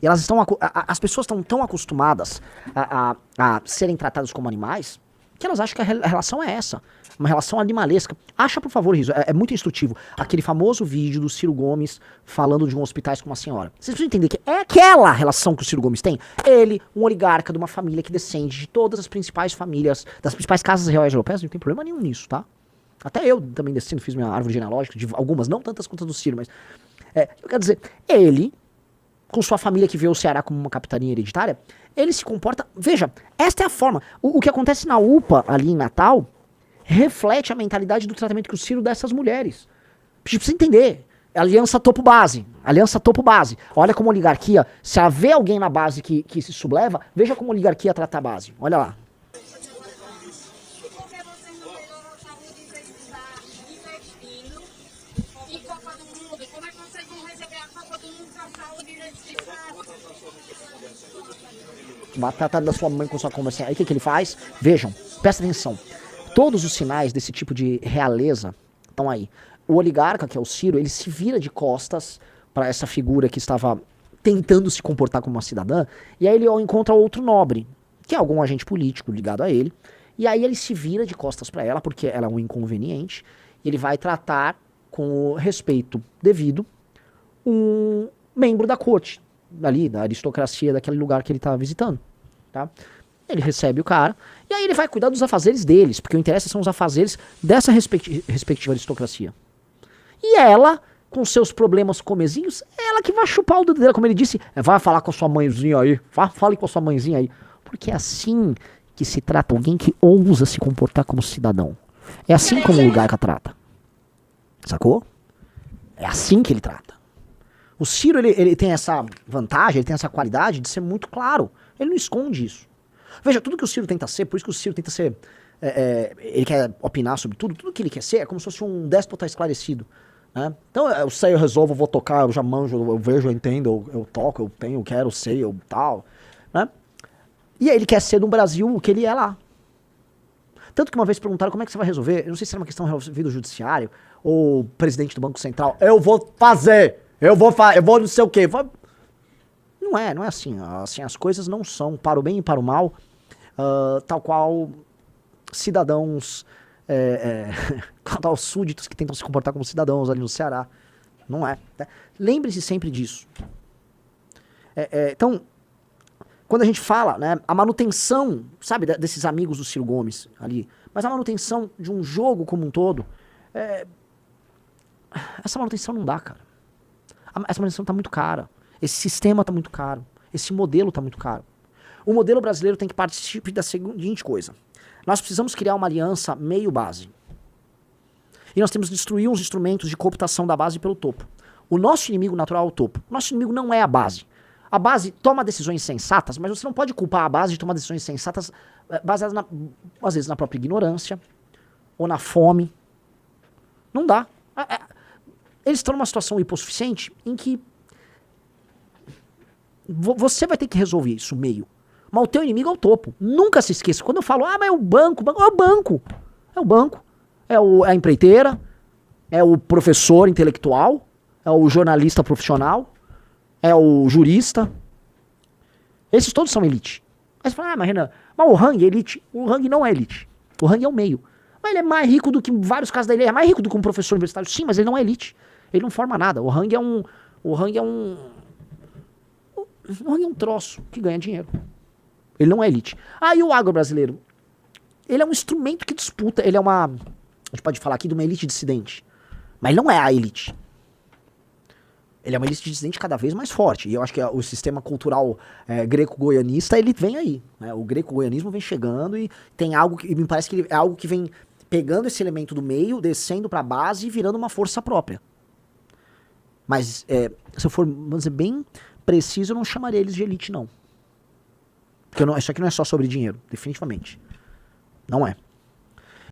E elas estão, as pessoas estão tão acostumadas a serem tratadas como animais que elas acham que a relação é essa. Uma relação animalesca. Acha, por favor, Riso, é muito instrutivo. Aquele famoso vídeo do Ciro Gomes falando de um hospitais com uma senhora. Vocês precisam entender que é aquela relação que o Ciro Gomes tem. Ele, um oligarca de uma família que descende de todas as principais famílias, das principais casas reais europeias, não tem problema nenhum nisso, tá? Até eu também descendo, fiz minha árvore genealógica, de algumas, não tantas quanto a do Ciro, mas... eu quero dizer, ele, com sua família que vê o Ceará como uma capitania hereditária, ele se comporta... Veja, esta é a forma. O que acontece na UPA, ali em Natal, reflete a mentalidade do tratamento que o Ciro dá a essas mulheres. Precisa entender. Aliança topo-base. Aliança topo-base. Olha como a oligarquia, se ela vê alguém na base que se subleva, veja como a oligarquia trata a base. Olha lá. Batata da sua mãe com sua conversa. Aí o que ele faz? Vejam, presta atenção. Todos os sinais desse tipo de realeza estão aí. O oligarca, que é o Ciro, ele se vira de costas para essa figura que estava tentando se comportar como uma cidadã, e aí ele encontra outro nobre, que é algum agente político ligado a ele, e aí ele se vira de costas para ela, porque ela é um inconveniente, e ele vai tratar com o respeito devido um membro da corte, ali, da aristocracia daquele lugar que ele tá visitando, tá? Ele recebe o cara, e aí ele vai cuidar dos afazeres deles, porque o interesse são os afazeres dessa respectiva aristocracia. E ela, com seus problemas comezinhos, ela que vai chupar o dedo dela, como ele disse, vai falar com a sua mãezinha aí, fale com a sua mãezinha aí, porque é assim que se trata alguém que ousa se comportar como cidadão. É assim como o oligarca trata. Sacou? É assim que ele trata. O Ciro, ele tem essa vantagem, ele tem essa qualidade de ser muito claro. Ele não esconde isso. Veja, tudo que o Ciro tenta ser, por isso que o Ciro tenta ser... ele quer opinar sobre tudo que ele quer ser é como se fosse um déspota esclarecido. Né? Então, eu sei, eu resolvo, eu vou tocar, eu já manjo, eu vejo, eu entendo, eu toco, eu tenho, eu quero, eu sei, eu tal. Né? E aí ele quer ser no Brasil o que ele é lá. Tanto que uma vez perguntaram como é que você vai resolver, eu não sei se era uma questão resolvida do judiciário, ou presidente do Banco Central, eu vou fazer, eu vou não sei o quê. Não é assim. Assim, as coisas não são para o bem e para o mal, tal qual cidadãos, tal qual súditos que tentam se comportar como cidadãos ali no Ceará. Não é. Né? Lembre-se sempre disso. Então, quando a gente fala, né, a manutenção, sabe, desses amigos do Ciro Gomes ali, mas a manutenção de um jogo como um todo, essa manutenção não dá, cara. Essa manutenção tá muito cara. Esse sistema tá muito caro. Esse modelo tá muito caro. O modelo brasileiro tem que partir da seguinte coisa. Nós precisamos criar uma aliança meio base. E nós temos que destruir uns instrumentos de cooptação da base pelo topo. O nosso inimigo natural é o topo. O nosso inimigo não é a base. A base toma decisões sensatas, mas você não pode culpar a base de tomar decisões sensatas baseadas, às vezes, na própria ignorância ou na fome. Não dá. Eles estão numa situação hipossuficiente em que você vai ter que resolver isso meio. Mas o teu inimigo é o topo. Nunca se esqueça. Quando eu falo, mas é o banco, é o banco. É o banco. É a empreiteira. É o professor intelectual. É o jornalista profissional. É o jurista. Esses todos são elite. Aí você fala, mas Renan, mas o Hang é elite. O Hang não é elite. O Hang é o meio. Mas ele é mais rico do que vários casos dele. Ele é mais rico do que um professor universitário. Sim, mas ele não é elite. Ele não forma nada. O Hang é um troço que ganha dinheiro. Ele não é elite. E o agro brasileiro? Ele é um instrumento que disputa. Ele é uma... A gente pode falar aqui de uma elite dissidente. Mas ele não é a elite. Ele é uma elite dissidente cada vez mais forte. E eu acho que o sistema cultural greco-goianista, ele vem aí. Né? O greco-goianismo vem chegando e tem algo que... Me parece que é algo que vem pegando esse elemento do meio, descendo pra base e virando uma força própria. Mas, se eu for, vamos dizer, bem preciso, eu não chamaria eles de elite, não. Porque isso aqui não é só sobre dinheiro, definitivamente. Não é.